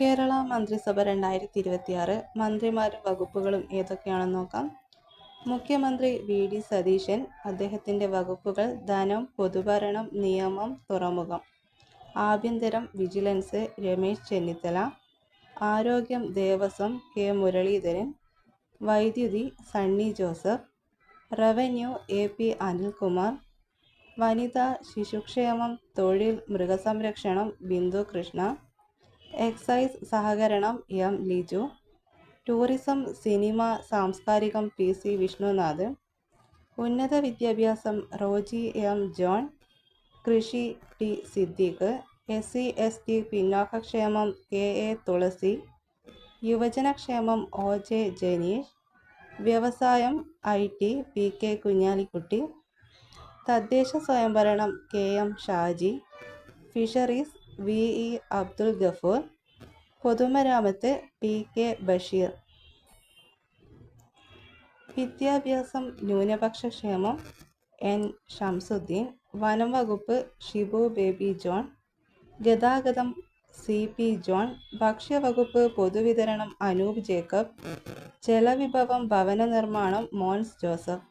കേരള മന്ത്രിസഭ 2026 മന്ത്രിമാരും വകുപ്പുകളും ഏതൊക്കെയാണെന്ന് നോക്കാം. മുഖ്യമന്ത്രി വി.ഡി. സതീശൻ. അദ്ദേഹത്തിൻ്റെ വകുപ്പുകൾ ധനം, പൊതുഭരണം, നിയമം, തുറമുഖം. ആഭ്യന്തരം, വിജിലൻസ് രമേശ് ചെന്നിത്തല. ആരോഗ്യം, ദേവസ്വം കെ. മുരളീധരൻ. വൈദ്യുതി സണ്ണി ജോസഫ്. Revenue A P. അനിൽകുമാർ. വനിതാ ശിശുക്ഷേമം, തൊഴിൽ, മൃഗസംരക്ഷണം ബിന്ദു കൃഷ്ണ. എക്സൈസ് സഹകരണം എം. ലിജു. ടൂറിസം, സിനിമ, സാംസ്കാരികം പി.സി. വിഷ്ണുനാഥ്. ഉന്നത വിദ്യാഭ്യാസം റോജി എം. ജോൺ. കൃഷി ടി. സിദ്ദീഖ്. SC/ST പിന്നാക്കക്ഷേമം കെ.എ. തുളസി. യുവജനക്ഷേമം ഒ.ജെ. ജനീഷ്. വ്യവസായം ഐ.ടി. പി.കെ. കുഞ്ഞാലിക്കുട്ടി. തദ്ദേശ സ്വയംഭരണം K M. Shaji. Fisheries V E. Abdul Gafoor. പൊതുമരാമത്ത് പി.കെ. ബഷീർ. വിദ്യാഭ്യാസം ന്യൂനപക്ഷക്ഷേമം എൻ. ഷംസുദ്ദീൻ. വനം വകുപ്പ് ഷിബു ബേബി ജോൺ. ഗതാഗതം സി.പി. ജോൺ. ഭക്ഷ്യവകുപ്പ് പൊതുവിതരണം അനൂപ് ജേക്കബ്. ജലവിഭവം ഭവന നിർമ്മാണം മോൻസ് ജോസഫ്.